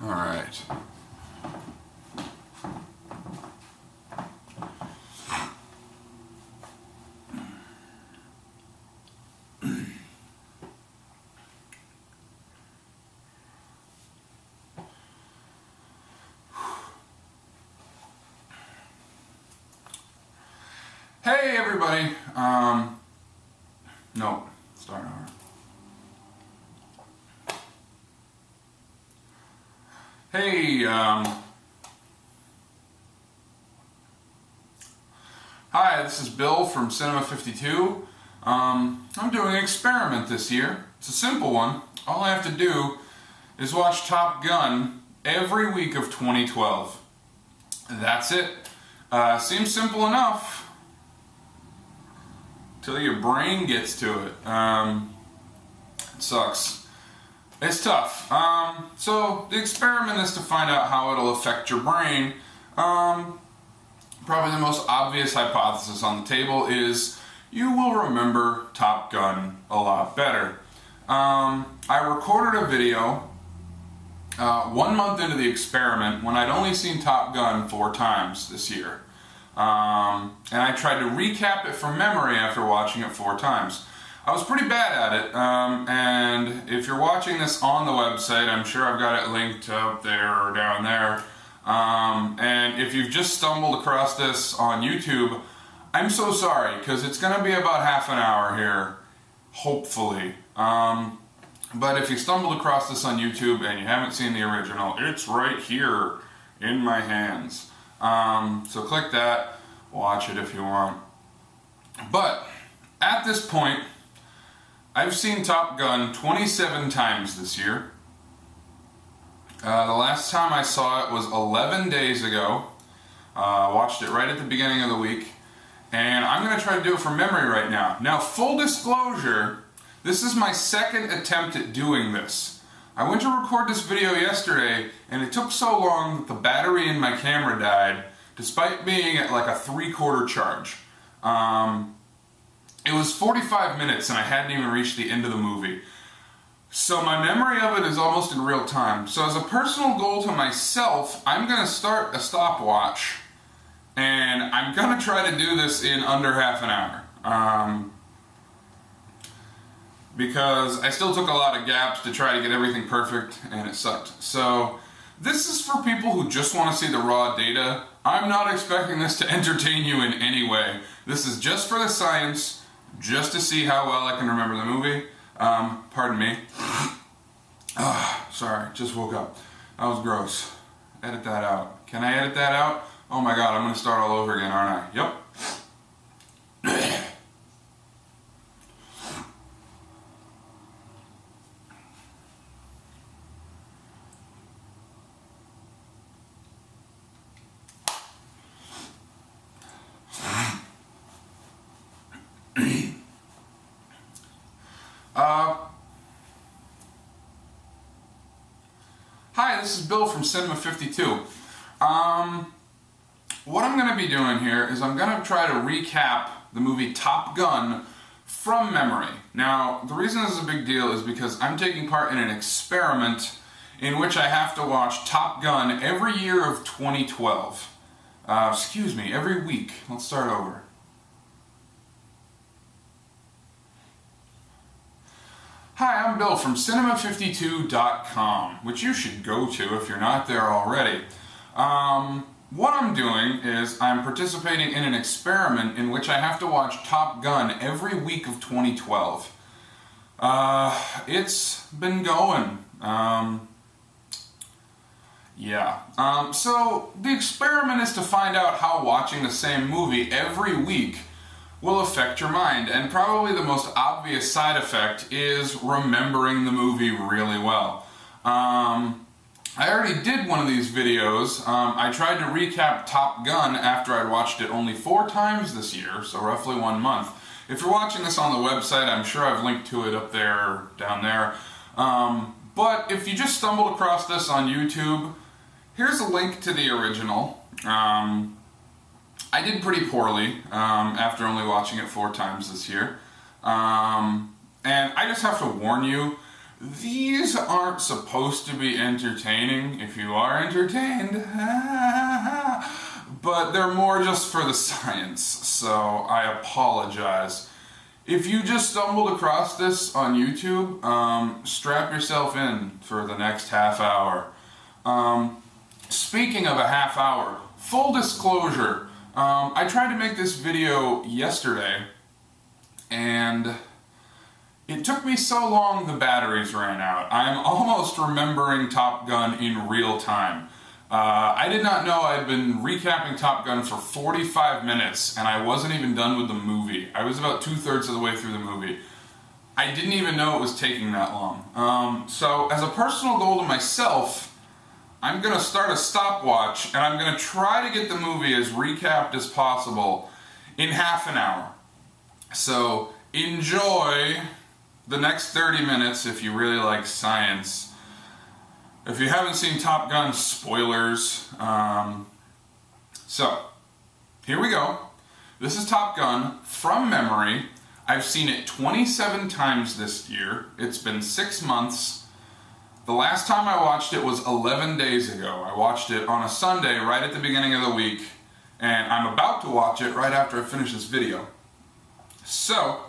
All right. Hey everybody. No, start over. Hey, hi, this is Bill from Cinema 52. I'm doing an experiment this year. It's a simple one. All I have to do is watch Top Gun every week of 2012. That's it. Seems simple enough till your brain gets to it. It sucks. It's tough. So the experiment is to find out how it'll affect your brain. Probably the most obvious hypothesis on the table is you will remember Top Gun a lot better. I recorded a video 1 month into the experiment when I'd only seen Top Gun 4 times this year. And I tried to recap it from memory after watching it 4 times. I was pretty bad at it, and if you're watching this on the website, I'm sure I've got it linked up there or down there. And if you've just stumbled across this on YouTube, I'm so sorry, because it's going to be about half an hour here, hopefully. But if you stumbled across this on YouTube and you haven't seen the original, it's right here in my hands. So click that, watch it if you want. But at this point, I've seen Top Gun 27 times this year. The last time I saw it was 11 days ago. Watched it right at the beginning of the week. And I'm going to try to do it from memory right now. Now, full disclosure, this is my second attempt at doing this. I went to record this video yesterday, and it took so long that the battery in my camera died, despite being at like a 3/4 charge. It was 45 minutes and I hadn't even reached the end of the movie. So my memory of it is almost in real time. So as a personal goal to myself, I'm going to start a stopwatch, and I'm going to try to do this in under half an hour. Because I still took a lot of gaps to try to get everything perfect, and it sucked. So this is for people who just want to see the raw data. I'm not expecting this to entertain you in any way. This is just for the science, just to see how well I can remember the movie. Pardon me. Sorry, just woke up. That was gross. Edit that out. Can I edit that out? Oh my god, I'm going to start all over again, aren't I? Yep. Hi, this is Bill from Cinema 52. What I'm going to be doing here is I'm going to try to recap the movie Top Gun from memory. Now, the reason this is a big deal is because I'm taking part in an experiment in which I have to watch Top Gun every year of 2012. Every week. Let's start over. Hi, I'm Bill from Cinema52.com, which you should go to if you're not there already. What I'm doing is I'm participating in an experiment in which I have to watch Top Gun every week of 2012. It's been going. So the experiment is to find out how watching the same movie every week will affect your mind, and probably the most obvious side effect is remembering the movie really well. I already did one of these videos. I tried to recap Top Gun after I'd watched it only 4 times this year, so roughly 1 month. If you're watching this on the website, I'm sure I've linked to it up there or down there. But if you just stumbled across this on YouTube, here's a link to the original. I did pretty poorly after only watching it 4 times this year. And I just have to warn you, these aren't supposed to be entertaining. If you are entertained, but they're more just for the science, so I apologize. If you just stumbled across this on YouTube, strap yourself in for the next half hour. Speaking of a half hour, full disclosure, I tried to make this video yesterday, and it took me so long the batteries ran out. I'm almost remembering Top Gun in real time. I did not know I'd been recapping Top Gun for 45 minutes, and I wasn't even done with the movie. I was about 2/3 of the way through the movie. I didn't even know it was taking that long. So as a personal goal to myself, I'm going to start a stopwatch, and I'm going to try to get the movie as recapped as possible in half an hour. So enjoy the next 30 minutes if you really like science. If you haven't seen Top Gun, spoilers. So, here we go. This is Top Gun from memory. I've seen it 27 times this year. It's been 6 months. The last time I watched it was 11 days ago. I watched it on a Sunday right at the beginning of the week, and I'm about to watch it right after I finish this video. So,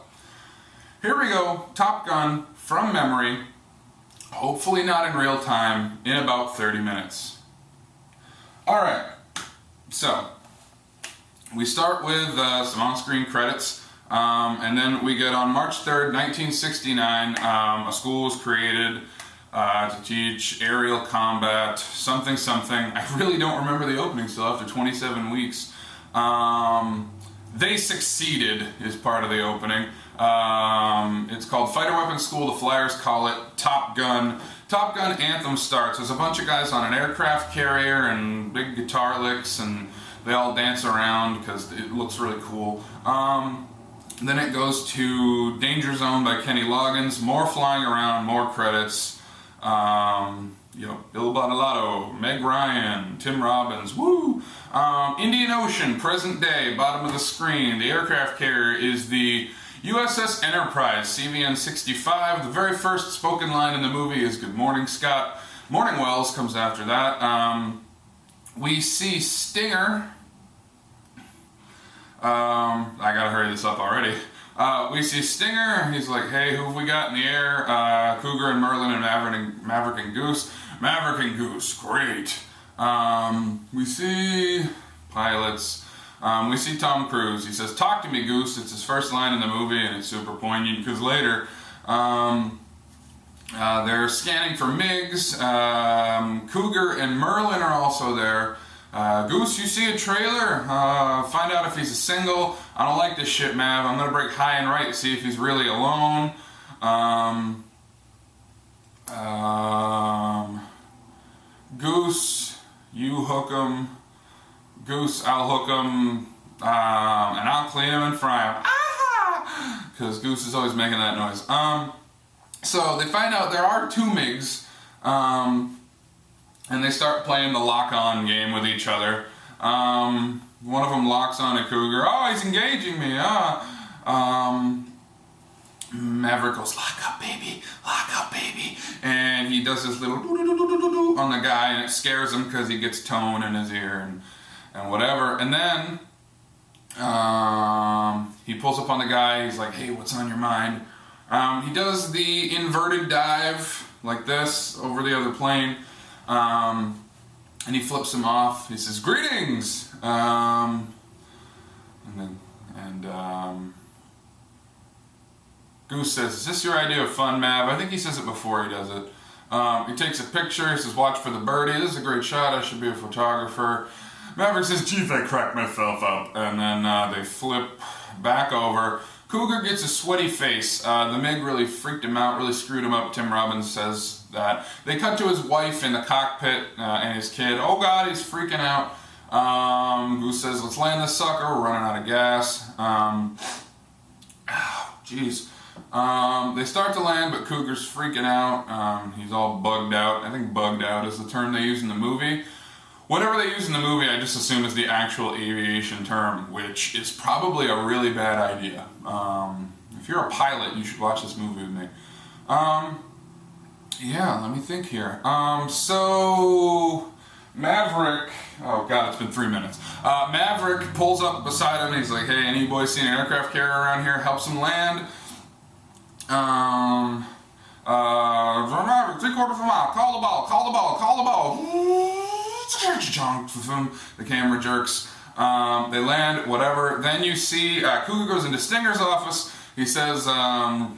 here we go, Top Gun from memory, hopefully not in real time, in about 30 minutes. Alright, so, we start with some on-screen credits, and then we get on March 3rd, 1969, a school was created to teach aerial combat, something something. I really don't remember the opening still after 27 weeks. They succeeded is part of the opening. It's called Fighter Weapons School. The Flyers call it Top Gun. Top Gun anthem starts. There's a bunch of guys on an aircraft carrier and big guitar licks, and they all dance around because it looks really cool. Then it goes to Danger Zone by Kenny Loggins. More flying around, more credits. Bill Bottolato, Meg Ryan, Tim Robbins, woo! Indian Ocean, present day, bottom of the screen. The aircraft carrier is the USS Enterprise, CVN-65. The very first spoken line in the movie is "Good morning, Scott." Morning Wells comes after that. We see Stinger. I gotta hurry this up already. We see Stinger. He's like, "Hey, who have we got in the air? Cougar and Merlin and Maverick and Goose. Maverick and Goose, great." We see pilots. We see Tom Cruise. He says, "Talk to me, Goose." It's his first line in the movie, and it's super poignant because later they're scanning for MiGs. Cougar and Merlin are also there. "Goose, you see a trailer? Find out if he's a single. I don't like this shit, Mav. I'm gonna break high and right to see if he's really alone." "Goose, you hook him. Goose, I'll hook him, and I'll clean him and fry him." Because Goose is always making that noise. So they find out there are 2 MiGs, and they start playing the lock-on game with each other. One of them locks on a Cougar. "Oh, he's engaging me." Maverick goes, "Lock up, baby, lock up, baby." And he does this little doo-doo-doo-doo-doo on the guy, and it scares him because he gets tone in his ear and whatever. And then he pulls up on the guy. He's like, "Hey, what's on your mind?" He does the inverted dive like this over the other plane. And he flips him off. He says, "Greetings!" Goose says, "Is this your idea of fun, Mav?" I think he says it before he does it. He takes a picture. He says, "Watch for the birdie. This is a great shot. I should be a photographer." Maverick says, "Geez, I cracked myself up." And then they flip back over. Cougar gets a sweaty face. The MiG really freaked him out, really screwed him up. Tim Robbins says that. They cut to his wife in the cockpit and his kid. "Oh God, he's freaking out." Goose says, "Let's land this sucker. We're running out of gas." Jeez. They start to land, but Cougar's freaking out. He's all bugged out. I think bugged out is the term they use in the movie. Whatever they use in the movie, I just assume is the actual aviation term, which is probably a really bad idea. If you're a pilot, you should watch this movie with me. Yeah, let me think here. So Maverick, oh god, it's been 3 minutes. Maverick pulls up beside him. He's like, "Hey, any boys see an aircraft carrier around here?" Helps him land. Maverick, 3/4 of a mile. Call the ball. Call the ball. Call the ball. The camera jerks. They land. Whatever. Then you see Cougar goes into Stinger's office. He says, "My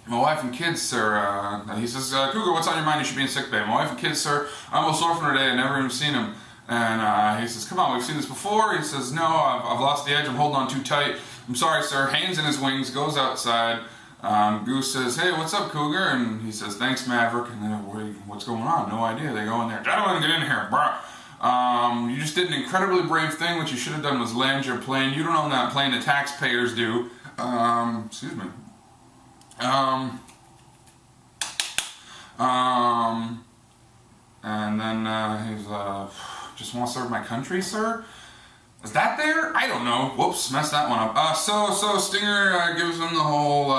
wife and kids, sir." He says, "Cougar, what's on your mind? You should be in sick bay." "My wife and kids, sir. I'm almost orphaned today. I've never even seen him." And he says, "Come on, we've seen this before." He says, "No, I've lost the edge. I'm holding on too tight. I'm sorry, sir." Hands in his wings, goes outside. Goose says, "Hey, what's up, Cougar?" And he says, "Thanks, Maverick." And then, "What's going on?" "No idea." They go in there. "Gentlemen, get in here, bruh. You just did an incredibly brave thing. What you should have done was land your plane. You don't own that plane. The taxpayers do." Excuse me. And then he's "Just want to serve my country, sir." Is that there? I don't know. Whoops, messed that one up. So Stinger gives him the whole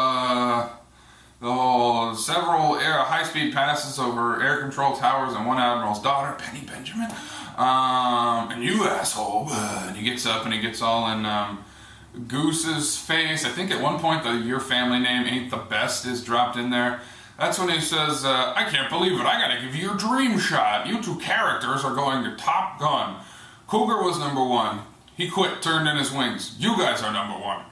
several high-speed passes over air control towers and one admiral's daughter, Penny Benjamin. And "You asshole!" And he gets up and he gets all in Goose's face. I think at one point "Your family name ain't the best" is dropped in there. That's when he says, "I can't believe it. I gotta give you your dream shot. You two characters are going to Top Gun. Cougar was #1. He quit, turned in his wings. You guys are #1.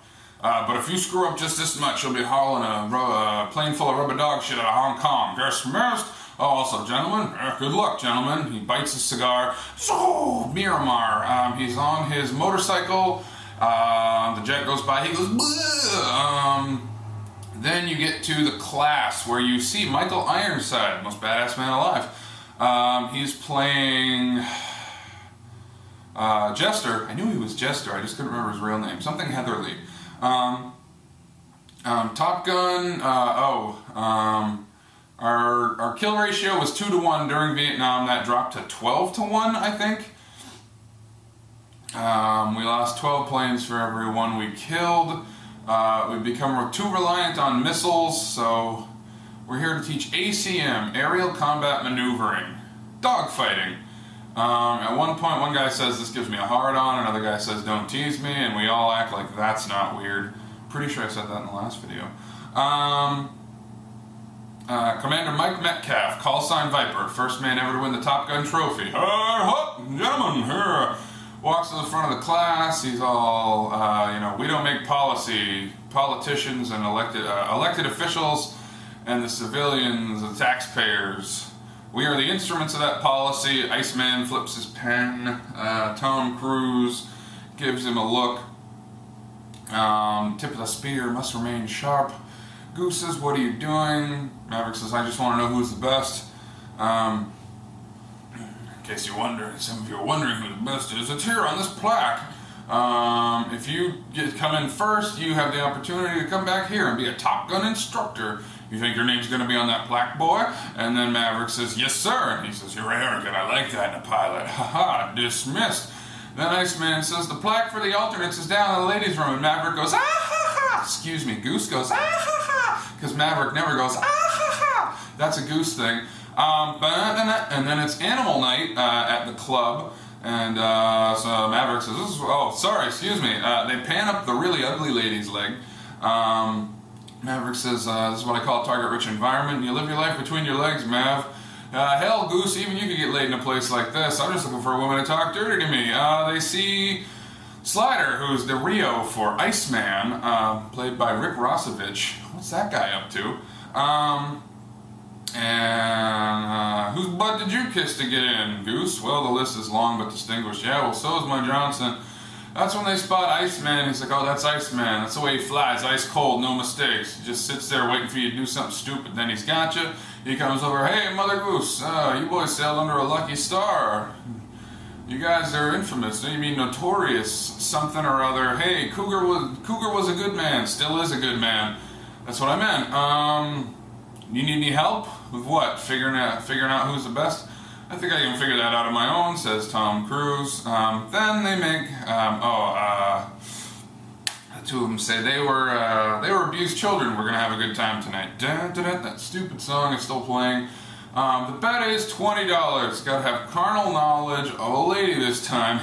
But if you screw up just this much, you'll be hauling a plane full of rubber dog shit out of Hong Kong. Dismissed. Oh, also, gentlemen, good luck, gentlemen." He bites his cigar. So, Miramar. He's on his motorcycle. The jet goes by. He goes, "Bleh." Then you get to the class where you see Michael Ironside, most badass man alive. He's playing Jester. I knew he was Jester. I just couldn't remember his real name. Something Heatherly. Top Gun. Our kill ratio was 2-1 during Vietnam. That dropped to 12-1, I think. We lost 12 planes for every one we killed. We've become too reliant on missiles, so we're here to teach ACM, aerial combat maneuvering, dogfighting. At one point, one guy says, "This gives me a hard on," another guy says, "Don't tease me," and we all act like that's not weird. Pretty sure I said that in the last video. Commander Mike Metcalf, call sign Viper, first man ever to win the Top Gun trophy. Gentlemen, here. Walks to the front of the class. He's all, "We don't make policy. Politicians and elected officials and the civilians, the taxpayers. We are the instruments of that policy." Iceman flips his pen. Tom Cruise gives him a look. Tip of the spear must remain sharp. Goose says, "What are you doing?" Maverick says, "I just want to know who's the best. In case you're wondering, some of you are wondering who the best is, it's here on this plaque. If you come in first, you have the opportunity to come back here and be a Top Gun instructor. You think your name's going to be on that plaque, boy?" And then Maverick says, "Yes, sir." And he says, "You're arrogant. I like that in a pilot. Haha, dismissed." Then Iceman says, "The plaque for the alternates is down in the ladies' room." And Maverick goes, "Ah ha ha." Excuse me, Goose goes, "Ah ha ha." Because Maverick never goes, "Ah ha ha." That's a Goose thing. And then it's Animal Night at the club. And so Maverick says, excuse me. They pan up the really ugly lady's leg. Maverick says, "This is what I call a target-rich environment. You live your life between your legs, Mav. Hell, Goose, even you could get laid in a place like this. I'm just looking for a woman to talk dirty to me." They see Slider, who's the Rio for Iceman, played by Rick Rossovich. What's that guy up to? And whose butt did you kiss to get in, Goose? "Well, the list is long but distinguished." "Yeah, well, so is my Johnson." That's when they spot Iceman. He's like, "Oh, that's Iceman. That's the way he flies, ice cold, no mistakes. He just sits there waiting for you to do something stupid. Then he's got you. He comes over, "Hey, Mother Goose, you boys sailed under a lucky star. You guys are infamous. You mean notorious something or other. Hey, Cougar was a good man, still is a good man." "That's what I meant. You need any help with what? Figuring out who's the best?" "I think I can figure that out on my own," says Tom Cruise. Then they make the two of them say they were abused children. "We're gonna have a good time tonight." Dun, dun, dun, that stupid song is still playing. The bet is $20. Gotta have carnal knowledge of a lady this time.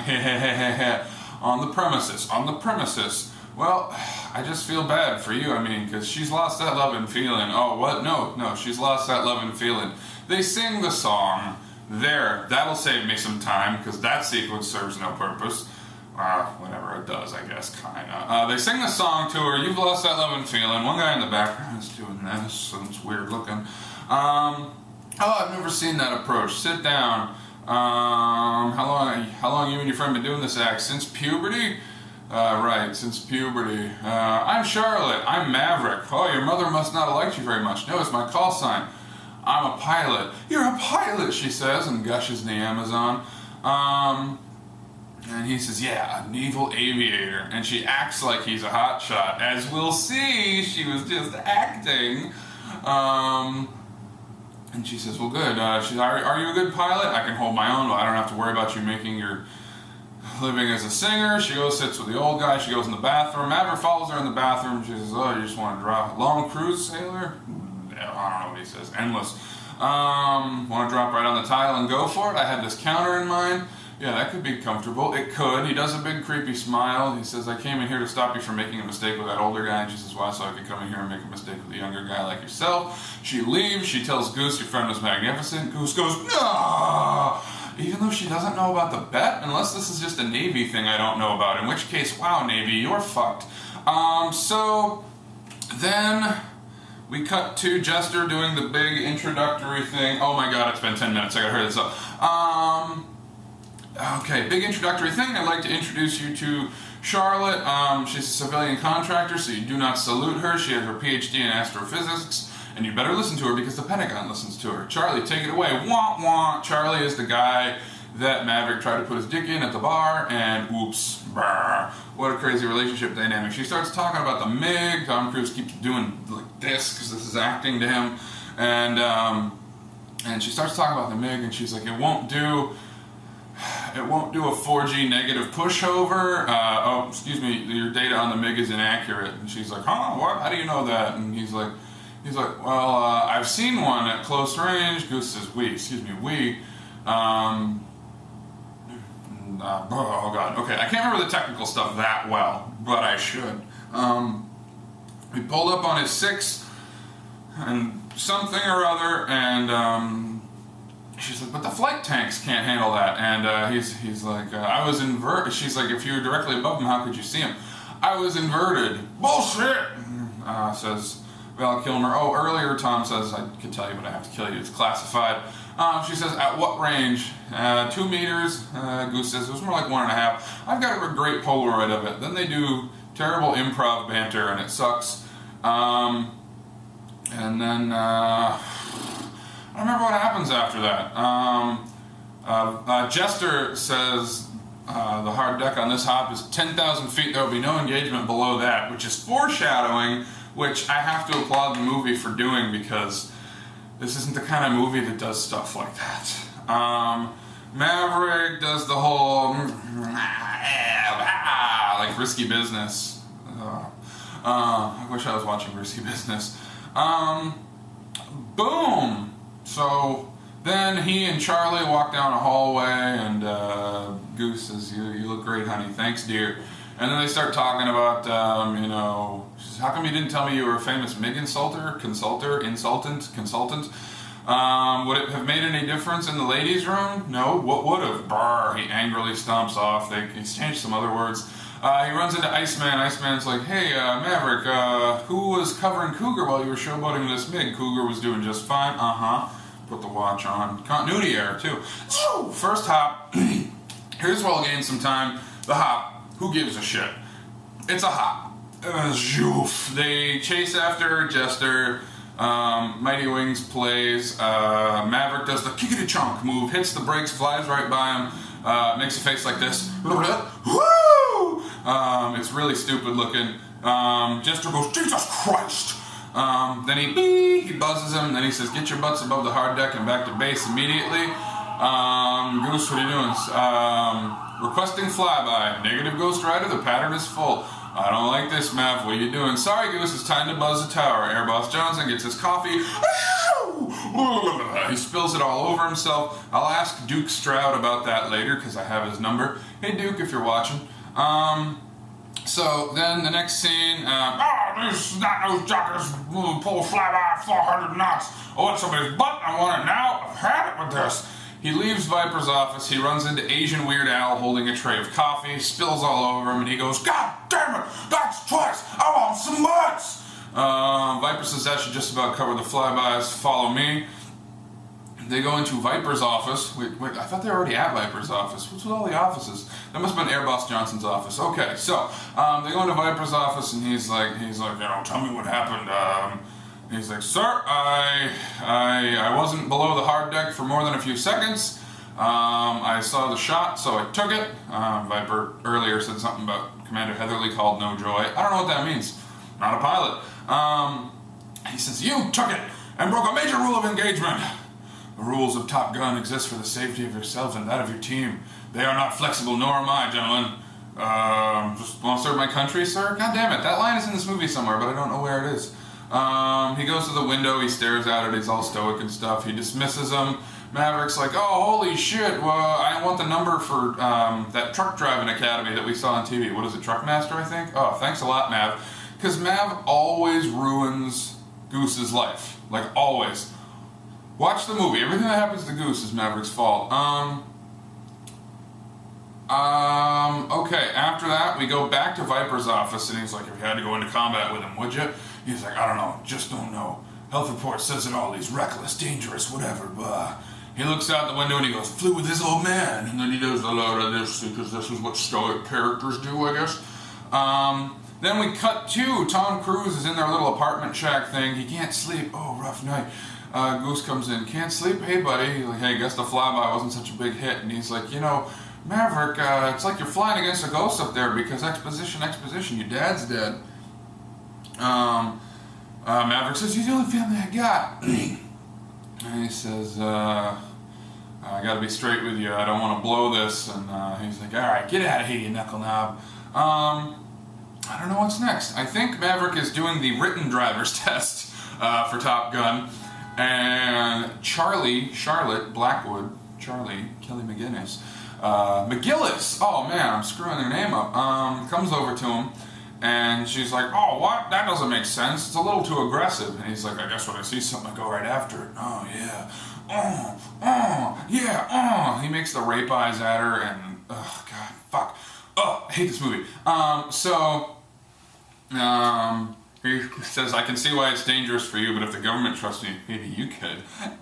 On the premises. Well, I just feel bad for you, I mean, because she's lost that love and feeling. Oh, what? No, she's lost that love and feeling. They sing the song. There, that'll save me some time, because that sequence serves no purpose. Whatever it does, I guess, kinda. They sing the song to her, you've lost that love and feeling. One guy in the background is doing this, and it's weird looking. Oh, I've never seen that approach. Sit down. How long you and your friend been doing this act? Since puberty? Right, since puberty. I'm Charlotte. I'm Maverick. Oh, your mother must not have liked you very much. No, it's my call sign. I'm a pilot. You're a pilot, she says, and gushes in the Amazon. And he says, yeah, a naval aviator. And she acts like he's a hotshot. As we'll see, she was just acting. And she says, well, good. She's, are you a good pilot? I can hold my own, but I don't have to worry about you making your living as a singer. She goes, sits with the old guy. She goes in the bathroom. Maverick follows her in the bathroom. She says, oh, you just want to drop long cruise, sailor? I don't know what he says. Endless. Want to drop right on the tile and go for it? I had this counter in mind. Yeah, that could be comfortable. It could. He does a big creepy smile. He says, I came in here to stop you from making a mistake with that older guy. And she says, why? So I could come in here and make a mistake with a younger guy like yourself. She leaves. She tells Goose, your friend was magnificent. Goose goes, no! Even though she doesn't know about the bet, unless this is just a Navy thing I don't know about. In which case, wow, Navy, you're fucked. So then we cut to Jester doing the big introductory thing. Oh my god, it's been 10 minutes. I gotta hurry this up. Okay, big introductory thing. I'd like to introduce you to Charlotte. She's a civilian contractor, so you do not salute her. She has her PhD in astrophysics, and you better listen to her because the Pentagon listens to her. Charlie, take it away. Wah, wah. Charlie is the guy that Maverick tried to put his dick in at the bar, and oops, brr. What a crazy relationship dynamic. She starts talking about the MiG. Tom Cruise keeps doing like this because this is acting to him, and she starts talking about the MiG, and she's like, it won't do a 4G negative pushover. Oh, excuse me, your data on the MiG is inaccurate. And she's like, huh, what? How do you know that? And he's like, well, I've seen one at close range. Goose says, we. Oh god, okay, I can't remember the technical stuff that well, but I should. We pulled up on his 6 and something or other, and she's like, but the flight tanks can't handle that. And he's like, I was inverted. She's like, if you were directly above him, how could you see him? I was inverted. Bullshit, says Val Kilmer. Oh, earlier Tom says, I could tell you, but I have to kill you. It's classified. She says, at what range? 2 meters. Goose says, it was more like 1.5. I've got a great Polaroid of it. Then they do terrible improv banter, and it sucks. And then, I don't remember what happens after that. Jester says the hard deck on this hop is 10,000 feet. There will be no engagement below that, which is foreshadowing, which I have to applaud the movie for doing because this isn't the kind of movie that does stuff like that. Maverick does the whole like Risky Business. I wish I was watching Risky Business. Boom! So then he and Charlie walk down a hallway, and Goose says, you look great, honey. Thanks, dear. And then they start talking about, she says, how come you didn't tell me you were a famous MiG insultant? Would it have made any difference in the ladies' room? No. What would have? Brr. He angrily stomps off. They exchange some other words. He runs into Iceman. Iceman's like, hey, Maverick, who was covering Cougar while you were showboating this MiG? Cougar was doing just fine. Put the watch on. Continuity error, too. First hop. Here's where I'll gain some time. The hop. Who gives a shit? It's a hop. They chase after Jester. Mighty Wings plays. Maverick does the kickity-chonk move, hits the brakes, flies right by him, makes a face like this. Woo! It's really stupid looking. Jester goes, Jesus Christ! Then he buzzes him, then he says, get your butts above the hard deck and back to base immediately. Goose, what are you doing? Requesting flyby. Negative Ghost Rider, the pattern is full. I don't like this, Mav. What are you doing? Sorry, Goose, it's time to buzz the tower. Air Boss Johnson gets his coffee. He spills it all over himself. I'll ask Duke Stroud about that later because I have his number. Hey Duke, if you're watching. So then the next scene, these snot-nosed jockers pull a flyby 400 knots. I want somebody's butt, I want it now. I've had it with this. He leaves Viper's office, he runs into Asian Weird Al holding a tray of coffee, spills all over him, and he goes, God damn it, that's twice, I want some butts! Viper says that should just about cover the flybys, follow me. They go into Viper's office. Wait, I thought they were already at Viper's office. What's with all the offices? That must have been Air Boss Johnson's office. Okay, so they go into Viper's office and he's like, tell me what happened. He's like, sir, I wasn't below the hard deck for more than a few seconds. I saw the shot, so I took it. Viper earlier said something about Commander Heatherly called No Joy. I don't know what that means. Not a pilot. He says, you took it and broke a major rule of engagement. The rules of Top Gun exist for the safety of yourself and that of your team. They are not flexible, nor am I, gentlemen. Just want to serve my country, sir? God damn it, that line is in this movie somewhere, but I don't know where it is. He goes to the window, he stares at it, he's all stoic and stuff. He dismisses him. Maverick's like, oh, holy shit, well, I want the number for that truck driving academy that we saw on TV. What is it, Truckmaster, I think? Oh, thanks a lot, Mav. Because Mav always ruins Goose's life. Like, always. Watch the movie. Everything that happens to Goose is Maverick's fault. Okay, after that, we go back to Viper's office, and he's like, if you had to go into combat with him, would you? He's like, I don't know, just don't know. Health report says it all. He's reckless, dangerous, whatever, blah. He looks out the window and he goes, flew with his old man. And then he does a lot of this, because this is what stoic characters do, I guess. Then we cut to Tom Cruise is in their little apartment shack thing. He can't sleep. Oh, rough night. Goose comes in, can't sleep? Hey, buddy. He's like, hey, guess the flyby wasn't such a big hit. And he's like, you know, Maverick, it's like you're flying against a ghost up there because exposition, your dad's dead. Maverick says, you're the only family I got. And he says, I gotta be straight with you. I don't want to blow this. And he's like, all right, get out of here, you knuckle knob. I don't know what's next. I think Maverick is doing the written driver's test for Top Gun. And Charlotte Blackwood, Kelly McGillis, oh man, I'm screwing their name up, comes over to him, and she's like, oh, what? That doesn't make sense. It's a little too aggressive. And he's like, I guess when I see something, I go right after it. Oh, yeah. He makes the rape eyes at her, and, oh, God, fuck. Oh, I hate this movie. He says, I can see why it's dangerous for you, but if the government trusts me, maybe you could. And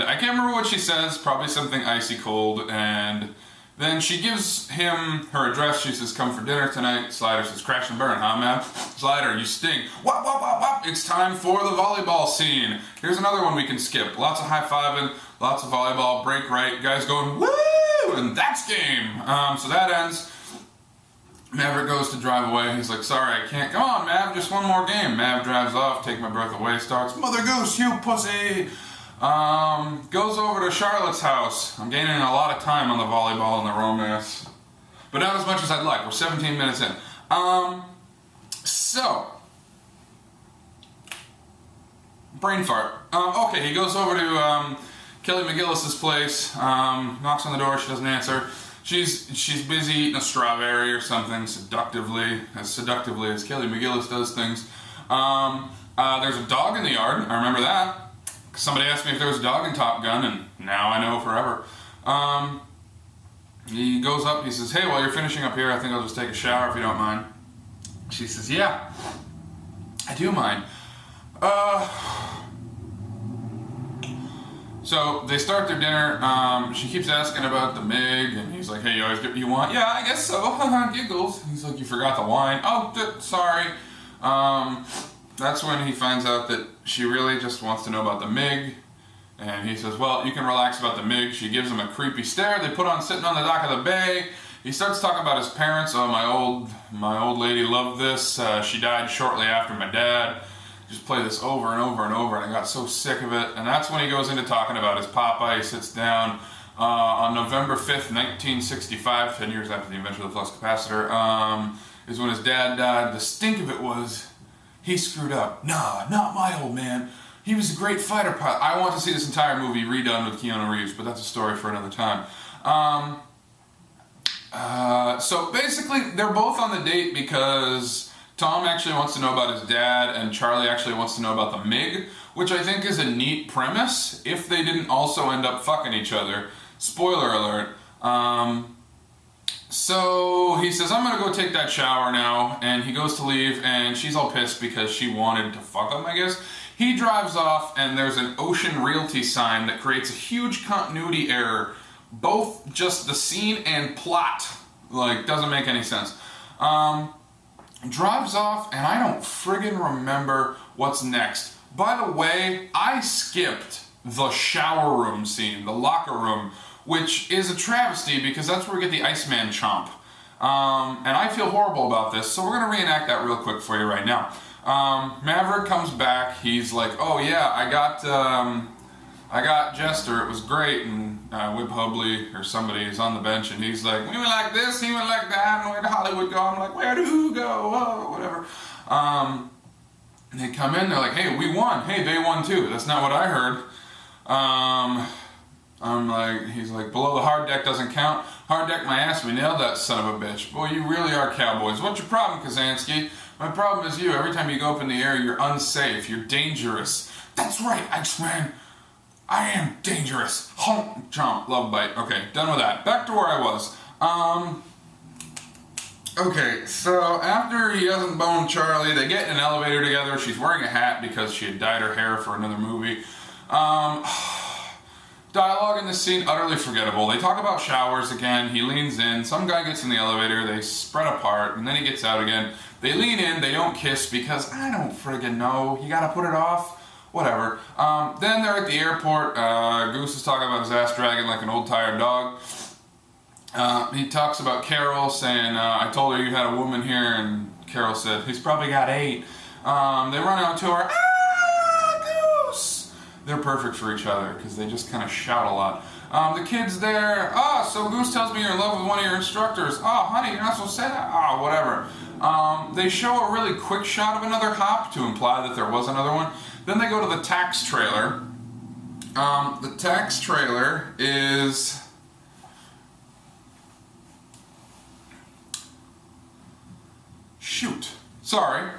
I can't remember what she says, probably something icy cold, and then she gives him her address. She says, come for dinner tonight. Slider says, crash and burn, huh, man? Slider, you stink. Wop, wop, wop, wop. It's time for the volleyball scene. Here's another one we can skip. Lots of high-fiving, lots of volleyball, break right, guys going, woo! And that's game. So that ends. Maverick goes to drive away. He's like, sorry, I can't. Come on, Mav, just one more game. Mav drives off, take my breath away, starts, Mother Goose, you pussy! Goes over to Charlotte's house. I'm gaining a lot of time on the volleyball and the romance. But not as much as I'd like. We're 17 minutes in. Brain fart. Okay, he goes over to Kelly McGillis's place, knocks on the door, she doesn't answer. She's busy eating a strawberry or something seductively as Kelly McGillis does things. There's a dog in the yard. I remember that. Somebody asked me if there was a dog in Top Gun, and now I know forever. He goes up, he says, hey, while you're finishing up here, I think I'll just take a shower if you don't mind. She says, yeah, I do mind. So they start their dinner. She keeps asking about the MiG, and he's like, hey, you always get what you want? Yeah, I guess so. Giggles. He's like, you forgot the wine. Oh, sorry. That's when he finds out that she really just wants to know about the MiG. And he says, well, you can relax about the MiG. She gives him a creepy stare. They put on sitting on the dock of the bay. He starts talking about his parents. Oh, my old lady loved this. She died shortly after my dad. Just play this over and over and over, and I got so sick of it. And that's when he goes into talking about his papa. He sits down on November 5th, 1965, 10 years after the invention of the flux capacitor, is when his dad died. The stink of it was he screwed up. Nah, not my old man. He was a great fighter pilot. I want to see this entire movie redone with Keanu Reeves, but that's a story for another time. So basically, they're both on the date because Tom actually wants to know about his dad, and Charlie actually wants to know about the MiG, which I think is a neat premise if they didn't also end up fucking each other. Spoiler alert. So he says, I'm gonna go take that shower now, and he goes to leave, and she's all pissed because she wanted to fuck him, I guess. He drives off, and there's an Ocean Realty sign that creates a huge continuity error. Both just the scene and plot. Like, doesn't make any sense. Drives off, and I don't friggin' remember what's next. By the way, I skipped the shower room scene, the locker room, which is a travesty because that's where we get the Iceman chomp. And I feel horrible about this, so we're gonna reenact that real quick for you right now. Maverick comes back, he's like, oh yeah, I got Jester, it was great, and Whip Hubley or somebody is on the bench, and he's like, we went like this, he went like that, and where did Hollywood go? I'm like, where do who go? Oh, whatever. And they come in, they're like, hey, we won. Hey, they won too. That's not what I heard. I'm like, he's like, below the hard deck doesn't count. Hard deck my ass, we nailed that son of a bitch. Boy, you really are cowboys. What's your problem, Kazansky? My problem is you. Every time you go up in the air, you're unsafe. You're dangerous. That's right, Iceman. I am dangerous. Honk, chomp, love bite. Okay, done with that. Back to where I was. Okay, so after he doesn't bone Charlie, they get in an elevator together. She's wearing a hat because she had dyed her hair for another movie. Dialogue in this scene, utterly forgettable. They talk about showers again. He leans in. Some guy gets in the elevator. They spread apart, and then he gets out again. They lean in. They don't kiss because I don't friggin' know. You gotta put it off. Whatever. Then they're at the airport. Goose is talking about his ass dragging like an old tired dog. He talks about Carol, saying, I told her you had a woman here, and Carol said, he's probably got 8. They run out to her, Goose! They're perfect for each other, because they just kind of shout a lot. The kid's there, so Goose tells me you're in love with one of your instructors. Honey, you're not supposed to say that. Whatever. They show a really quick shot of another hop to imply that there was another one. Then they go to the tax trailer. The tax trailer is... Shoot. Sorry.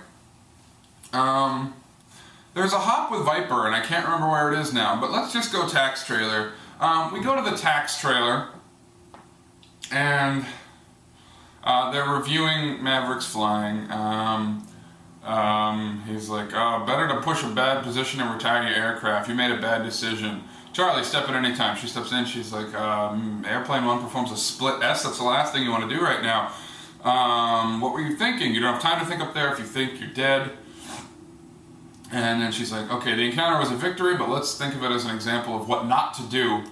There's a hop with Viper, and I can't remember where it is now, but let's just go tax trailer. We go to the tax trailer, and they're reviewing Maverick's flying. He's like, better to push a bad position and retire your aircraft. You made a bad decision. Charlie, step in any time. She steps in, she's like, Airplane 1 performs a split S. That's the last thing you want to do right now. What were you thinking? You don't have time to think up there. If you think, you're dead. And then she's like, okay, the encounter was a victory, but let's think of it as an example of what not to do.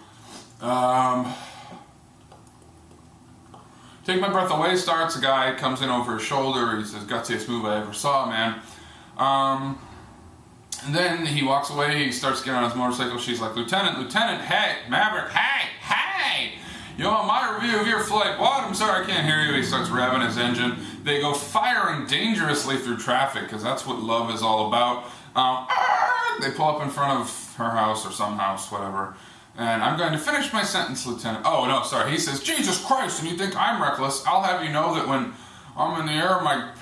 Take My Breath Away starts. A guy comes in over his shoulder. He says, gutsiest move I ever saw, man. And then he walks away. He starts getting on his motorcycle. She's like, Lieutenant, hey, Maverick, hey! You want my review of your flight? What? I'm sorry, I can't hear you. He starts revving his engine. They go firing dangerously through traffic, because that's what love is all about. They pull up in front of her house or some house, whatever. And I'm going to finish my sentence, Lieutenant. Oh, no, sorry. He says, Jesus Christ, and you think I'm reckless? I'll have you know that when I'm in the air, my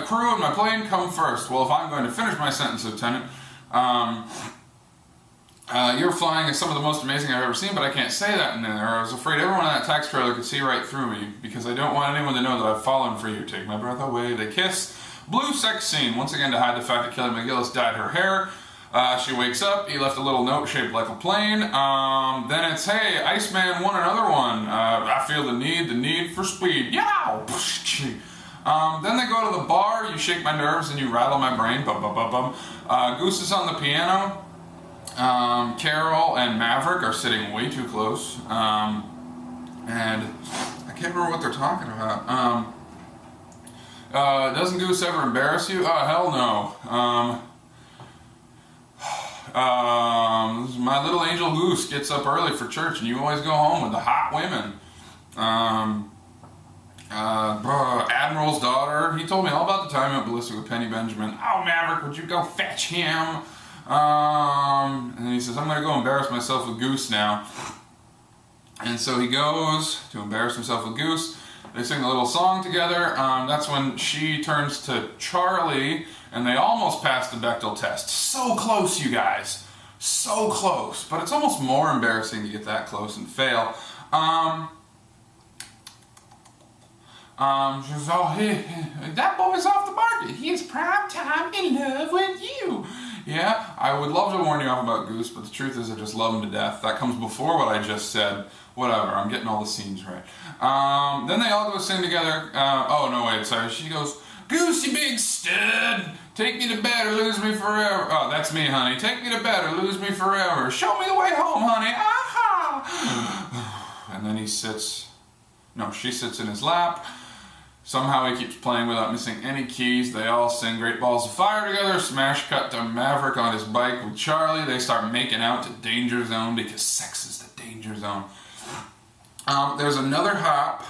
crew and my plane come first. Well, if I'm going to finish my sentence, Lieutenant, you're flying is some of the most amazing I've ever seen, but I can't say that in there. I was afraid everyone in that tax trailer could see right through me, because I don't want anyone to know that I've fallen for you. Take my breath away. They kiss. Blue sex scene, once again to hide the fact that Kelly McGillis dyed her hair. She wakes up, he left a little note shaped like a plane. Then it's, hey, Iceman won another one. I feel the need for speed. Yow! Then they go to the bar, you shake my nerves and you rattle my brain. Bum, bum, bum, bum. Goose is on the piano. Carol and Maverick are sitting way too close. And I can't remember what they're talking about. Doesn't Goose ever embarrass you? Hell no. My little angel Goose gets up early for church, and you always go home with the hot women. Admiral's daughter. He told me all about the time he went ballistic with Penny Benjamin. Oh, Maverick, would you go fetch him? And then he says, I'm going to go embarrass myself with Goose now. And so he goes to embarrass himself with Goose. They sing a little song together. That's when she turns to Charlie, and they almost pass the Bechdel test. So close, you guys. So close. But it's almost more embarrassing to get that close and fail. She says, oh, that boy's off the market. He is prime time in love with you. Yeah, I would love to warn you off about Goose, but the truth is I just love him to death. That comes before what I just said. Whatever, I'm getting all the scenes right. Then they all go sing together. Oh, no, wait, sorry. She goes, Goose, you big stud. Take me to bed or lose me forever. Oh, that's me, honey. Take me to bed or lose me forever. Show me the way home, honey. Aha! And then he sits. No, she sits in his lap. Somehow he keeps playing without missing any keys. They all sing Great Balls of Fire together. Smash cut to Maverick on his bike with Charlie. They start making out to Danger Zone because sex is the danger zone. There's another hop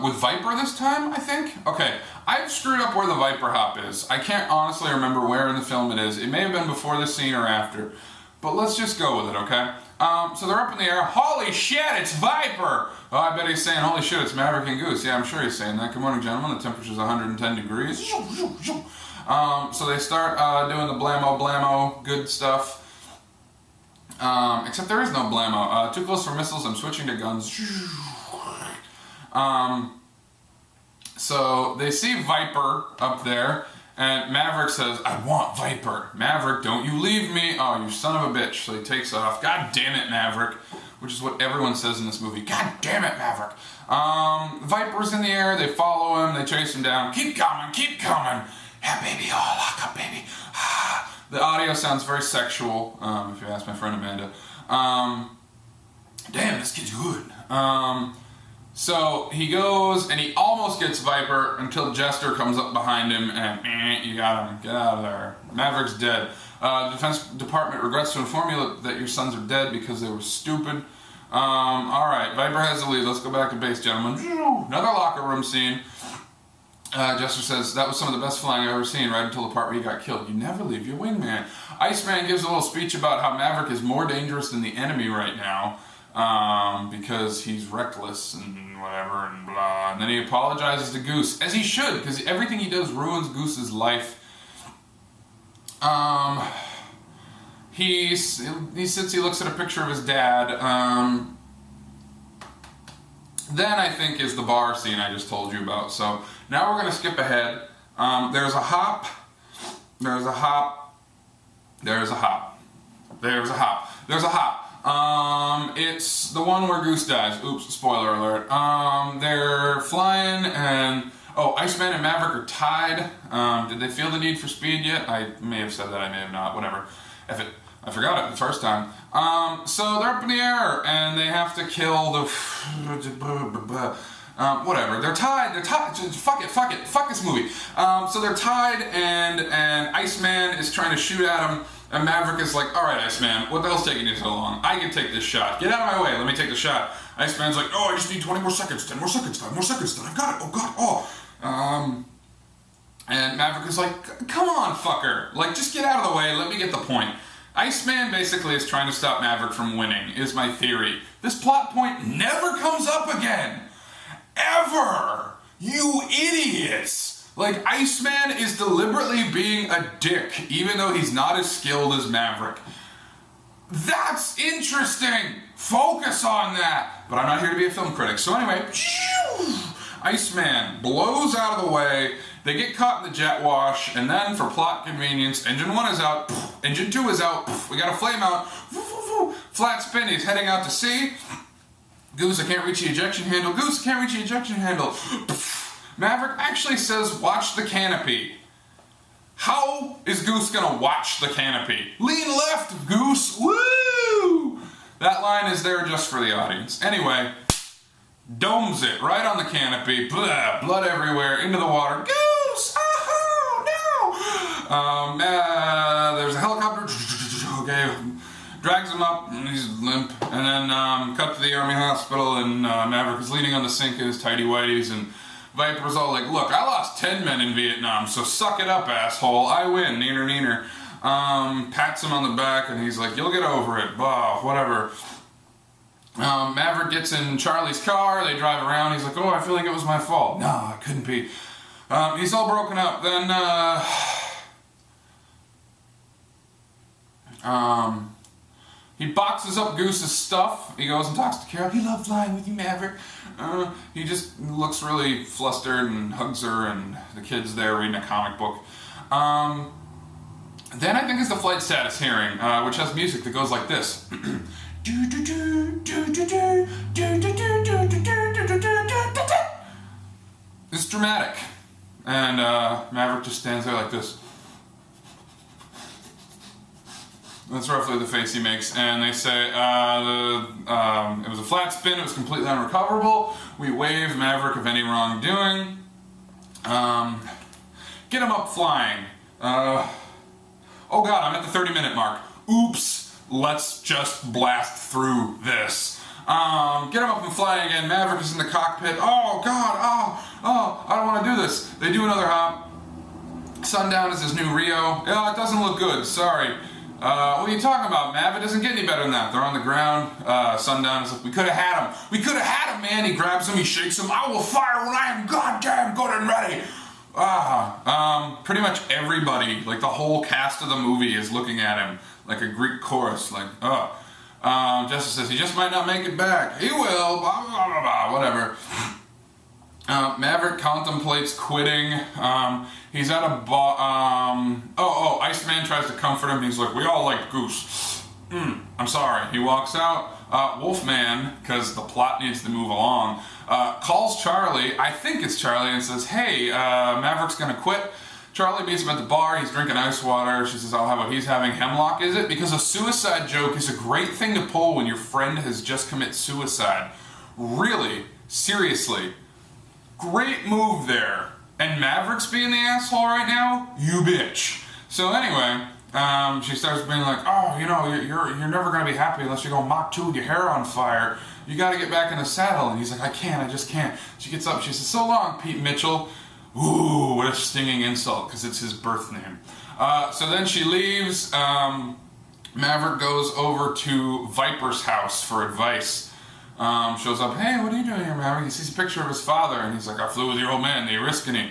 with Viper this time, I think. Okay, I've screwed up where the Viper hop is. I can't honestly remember where in the film it is. It may have been before this scene or after, but let's just go with it, okay? So they're up in the air. Holy shit, it's Viper! Oh, I bet he's saying, holy shit, it's Maverick and Goose. Yeah, I'm sure he's saying that. Good morning, gentlemen. The temperature's 110 degrees. So they start doing the blammo, blammo, good stuff. Except there is no blammo. Too close for missiles, I'm switching to guns. So they see Viper up there, and Maverick says, I want Viper. Maverick, don't you leave me. Oh, you son of a bitch. So he takes off. God damn it, Maverick. Which is what everyone says in this movie. God damn it, Maverick. Viper's in the air. They follow him. They chase him down. Keep coming, keep coming. Yeah, baby. Oh, lock up, baby. The audio sounds very sexual, if you ask my friend Amanda. Damn, this kid's good. So he goes and he almost gets Viper until Jester comes up behind him and you got him. Get out of there. Maverick's dead. The Defense Department regrets to inform you that your sons are dead because they were stupid. Alright, Viper has the lead. Let's go back to base, gentlemen. Another locker room scene. Jester says, that was some of the best flying I've ever seen, right until the part where you got killed. You never leave your wingman. Iceman gives a little speech about how Maverick is more dangerous than the enemy right now, because he's reckless and whatever and blah. And then he apologizes to Goose, as he should, because everything he does ruins Goose's life. He sits, he looks at a picture of his dad. Then I think is the bar scene I just told you about. So now we're going to skip ahead. There's a hop. There's a hop. There's a hop. There's a hop. There's a hop. It's the one where Goose dies. Oops, spoiler alert. They're flying and... Oh, Iceman and Maverick are tied. Did they feel the need for speed yet? I may have said that, I may have not. Whatever. F it. I forgot it the first time. So they're up in the air, and they have to kill the... whatever. They're tied. They're tied. Fuck it. Fuck it. Fuck this movie. So they're tied, and Iceman is trying to shoot at him, and Maverick is like, alright, Iceman, what the hell's taking you so long? I can take this shot. Get out of my way. Let me take the shot. Iceman's like, oh, I just need 20 more seconds. 10 more seconds. 5 more seconds. Then I've got it. Oh, God. Oh. And Maverick is like, come on, fucker. Like, just get out of the way. Let me get the point. Iceman basically is trying to stop Maverick from winning, is my theory. This plot point never comes up again. Ever. You idiots. Like, Iceman is deliberately being a dick, even though he's not as skilled as Maverick. That's interesting. Focus on that. But I'm not here to be a film critic. So anyway, Iceman blows out of the way. They get caught in the jet wash, and then for plot convenience, engine 1 is out, engine 2 is out, we got a flame out, flat spin, he's heading out to sea. Goose, I can't reach the ejection handle. Goose, I can't reach the ejection handle. Maverick actually says, watch the canopy. How is Goose gonna watch the canopy? Lean left, Goose, woo! That line is there just for the audience. Anyway, domes it right on the canopy, blah, blood everywhere, into the water. Goose! Oh, no! There's a helicopter, okay, drags him up, and he's limp, And then cut to the Army hospital, and Maverick is leaning on the sink in his tighty whities, and Viper's all like, look, I lost 10 men in Vietnam, so suck it up, asshole. I win, neener, neener. Pats him on the back, and he's like, you'll get over it, blah, whatever. Maverick gets in Charlie's car, they drive around, he's like, oh, I feel like it was my fault. No, it couldn't be. He's all broken up. Then, he boxes up Goose's stuff. He goes and talks to Carol. He loved flying with you, Maverick. He just looks really flustered and hugs her, and the kid's there reading a comic book. Then I think it's the flight status hearing, which has music that goes like this. It's dramatic. And Maverick just stands there like this. That's roughly the face he makes, and they say it was a flat spin, it was completely unrecoverable. We waive Maverick of any wrongdoing. Get him up flying. Oh god, I'm at the 30-minute mark. Oops, let's just blast through this. Get him up and flying again. Maverick is in the cockpit. Oh god, oh, I don't want to do this. They do another hop. Sundown is his new Rio. Yeah, it doesn't look good, sorry. What are you talking about, Mav? It doesn't get any better than that. They're on the ground. Sundown is like, we could have had him. We could have had him, man. He grabs him, he shakes him. I will fire when I am goddamn good and ready. Pretty much everybody, like the whole cast of the movie is looking at him like a Greek chorus, like, Justice says, he just might not make it back. He will, blah, blah, blah, blah, whatever. Maverick contemplates quitting. He's at a Iceman tries to comfort him. He's like, we all liked Goose. I'm sorry. He walks out. Wolfman, because the plot needs to move along, calls Charlie, I think it's Charlie, and says, hey, Maverick's gonna quit. Charlie meets him at the bar, he's drinking ice water. She says, oh, how about he's having hemlock, is it? Because a suicide joke is a great thing to pull when your friend has just committed suicide. Really, seriously, great move there. And Maverick's being the asshole right now? You bitch. So anyway, she starts being like, oh, you know, you're never gonna be happy unless you go Mach 2 with your hair on fire. You gotta get back in the saddle. And he's like, I just can't. She gets up, she says, so long, Pete Mitchell. Ooh, what a stinging insult, because it's his birth name. So then she leaves. Maverick goes over to Viper's house for advice. Shows up, hey, what are you doing here, Maverick? He sees a picture of his father, and he's like, I flew with your old man, the Oriskany.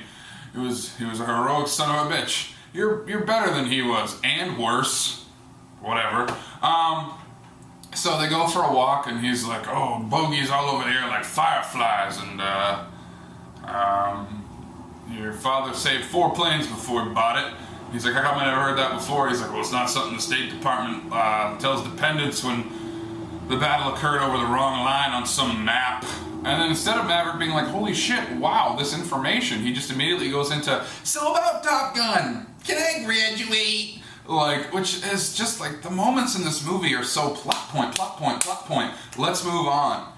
He was a heroic son of a bitch. You're better than he was, and worse. Whatever. So they go for a walk, and he's like, oh, bogeys all over here like fireflies, and your father saved 4 planes before he bought it. He's like, how come I never heard that before? He's like, well, it's not something the State Department tells dependents when the battle occurred over the wrong line on some map. And then instead of Maverick being like, holy shit, wow, this information, he just immediately goes into, so about Top Gun, can I graduate? Like, which is just like, the moments in this movie are so plot point, plot point, plot point. Let's move on.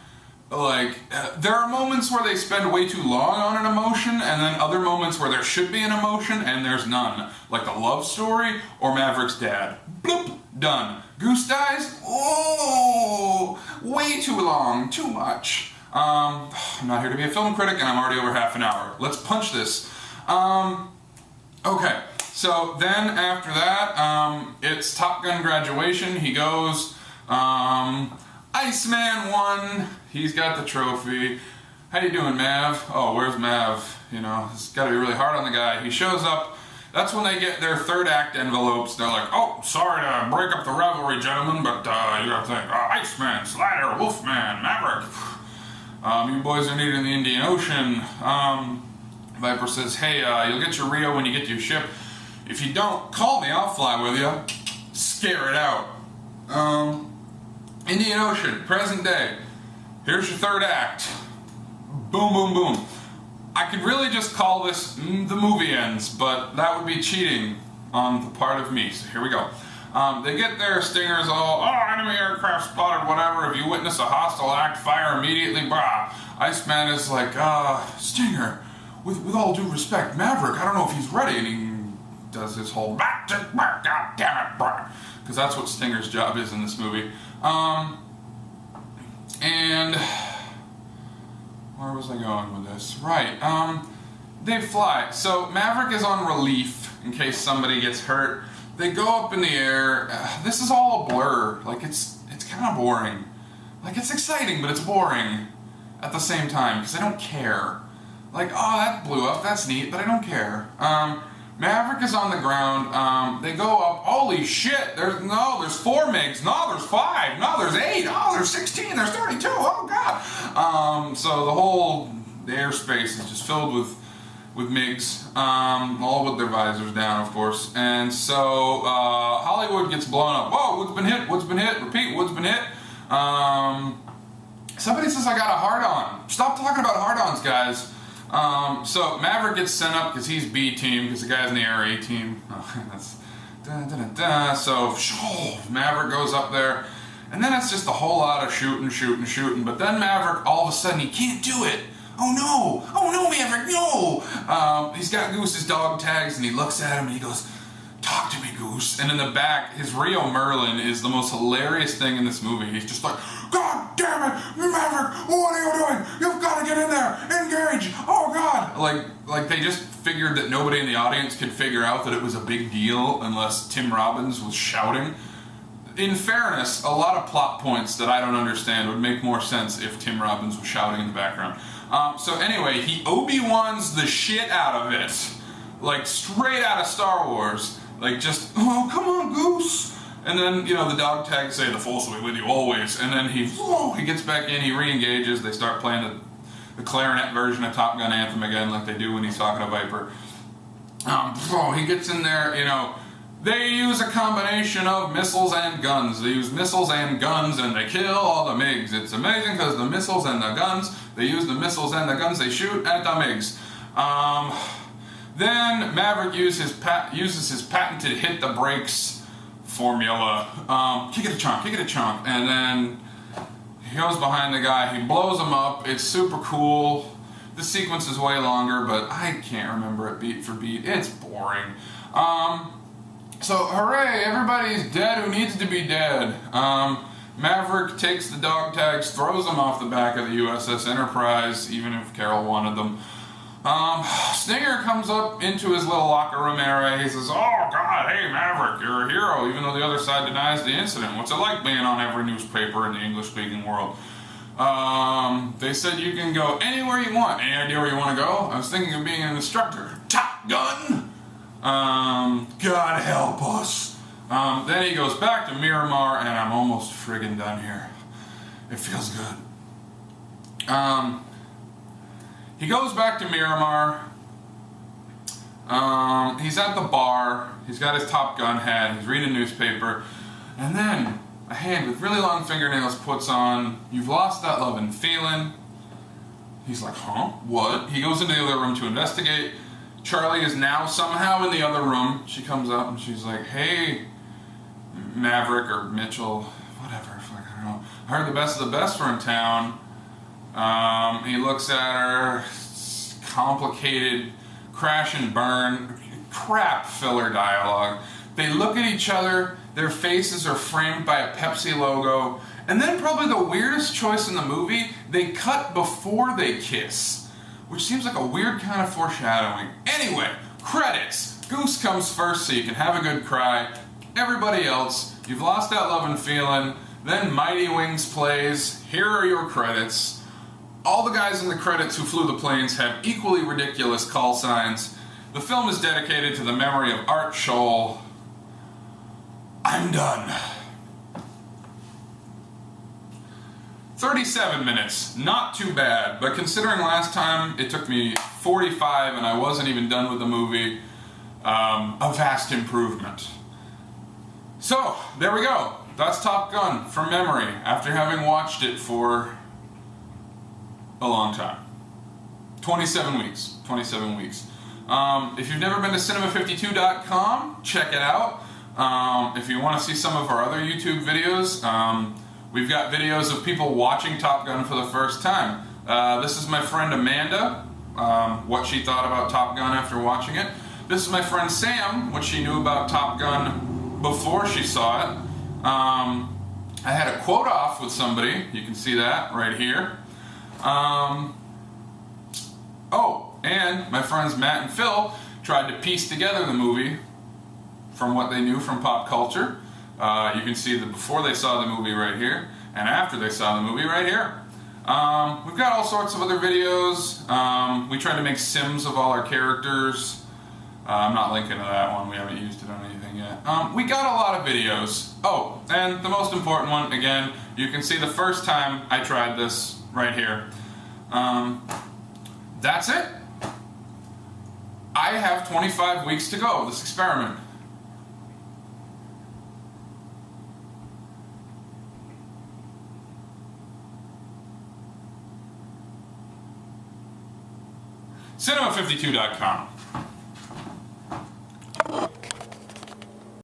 Like, there are moments where they spend way too long on an emotion, and then other moments where there should be an emotion, and there's none. Like the love story, or Maverick's dad. Bloop, done. Goose dies? Oh, way too long, too much. I'm not here to be a film critic, and I'm already over half an hour. Let's punch this. Okay, so then after that, it's Top Gun graduation. He goes, Iceman won. He's got the trophy. How you doing, Mav? Oh, where's Mav? You know, it's got to be really hard on the guy. He shows up. That's when they get their third act envelopes. They're like, oh, sorry to break up the revelry, gentlemen, but you gotta think, Iceman, Slider, Wolfman, Maverick. You boys are needed in the Indian Ocean. Viper says, hey, you'll get your Rio when you get to your ship. If you don't, call me, I'll fly with you. Scare it out. Indian Ocean, present day. Here's your third act. Boom, boom, boom. I could really just call this the movie ends, but that would be cheating on the part of me. So here we go. They get their stingers all, enemy aircraft spotted, whatever. If you witness a hostile act, fire immediately, brah. Iceman is like, Stinger, with all due respect, Maverick, I don't know if he's ready. And he does his whole, god damn it, brah. Because that's what Stinger's job is in this movie. And where was I going with this? Right. They fly. So Maverick is on relief in case somebody gets hurt. They go up in the air. This is all a blur. Like it's kind of boring. Like it's exciting, but it's boring at the same time because I don't care. Like, oh, that blew up. That's neat, but I don't care. Maverick is on the ground. They go up. Holy shit! There's 4 MiGs. No, there's 5. No, there's 8. Oh, there's 16. There's 32. Oh god. So the whole airspace is just filled with MiGs, all with their visors down, of course. And so Hollywood gets blown up. Whoa, Wood's been hit. Wood's been hit. Repeat. Wood's been hit. Somebody says I got a hard-on. Stop talking about hard-ons, guys. So Maverick gets sent up because he's B team, because the guy's in the Air A team. Oh, that's So Maverick goes up there, and then it's just a whole lot of shooting. But then Maverick, all of a sudden, he can't do it. Oh no, Maverick, no! He's got Goose's dog tags, and he looks at him and he goes, "Talk to me, Goose." And in the back, his Rio Merlin is the most hilarious thing in this movie. He's just like, "God damn it, Maverick, what are you doing? You've got to get in there, engage, oh God." Like they just figured that nobody in the audience could figure out that it was a big deal unless Tim Robbins was shouting. In fairness, a lot of plot points that I don't understand would make more sense if Tim Robbins was shouting in the background. So anyway, he Obi-Wan's the shit out of it. Like straight out of Star Wars. Like just, "Oh, come on, Goose." And then, the dog tags say, "The Force will be with you always." And then he gets back in, he re-engages, they start playing the clarinet version of Top Gun Anthem again, like they do when he's talking to Viper. He gets in there, they use a combination of missiles and guns. They use missiles and guns, and they kill all the MiGs. It's amazing because the missiles and the guns, they use the missiles and the guns, they shoot at the MiGs. Then Maverick uses his patented hit the brakes formula. Kick it a chunk. And then he goes behind the guy, he blows him up. It's super cool. The sequence is way longer, but I can't remember it beat for beat. It's boring. So hooray, everybody's dead who needs to be dead. Maverick takes the dog tags, throws them off the back of the USS Enterprise, even if Carol wanted them. Stinger comes up into his little locker room area. He says, "Oh God, hey Maverick, you're a hero, even though the other side denies the incident. What's it like being on every newspaper in the English-speaking world?" They said you can go anywhere you want. Any idea where you want to go? I was thinking of being an instructor. Top Gun? God help us. Then he goes back to Miramar, and I'm almost friggin' done here. It feels good. He goes back to Miramar. He's at the bar. He's got his Top Gun hat. He's reading a newspaper. And then a hand with really long fingernails puts on, "You've lost that love and feeling." He's like, "Huh? What?" He goes into the other room to investigate. Charlie is now somehow in the other room. She comes up and she's like, "Hey, Maverick or Mitchell, whatever, I don't know. I heard the best of the best were in town." He looks at her. Complicated, crash and burn, crap filler dialogue. They look at each other. Their faces are framed by a Pepsi logo. And then probably the weirdest choice in the movie, they cut before they kiss, which seems like a weird kind of foreshadowing. Anyway, credits. Goose comes first so you can have a good cry. Everybody else, "You've lost that love and feeling." Then Mighty Wings plays. Here are your credits. All the guys in the credits who flew the planes have equally ridiculous call signs. The film is dedicated to the memory of Art Scholl. I'm done. 37 minutes, not too bad, but considering last time it took me 45 and I wasn't even done with the movie, a vast improvement. So, there we go. That's Top Gun from memory, after having watched it for a long time. 27 weeks. If you've never been to cinema52.com, check it out. If you want to see some of our other YouTube videos, we've got videos of people watching Top Gun for the first time. This is my friend Amanda, what she thought about Top Gun after watching it. This is my friend Sam, what she knew about Top Gun before she saw it. I had a quote off with somebody. You can see that right here. Oh, and my friends Matt and Phil tried to piece together the movie from what they knew from pop culture. You can see the before they saw the movie right here, and after they saw the movie right here. We've got all sorts of other videos. We tried to make sims of all our characters. I'm not linking to that one. We haven't used it on anything yet. We got a lot of videos. Oh, and the most important one, again, you can see the first time I tried this right here. That's it. I have 25 weeks to go, this experiment. Cinema52.com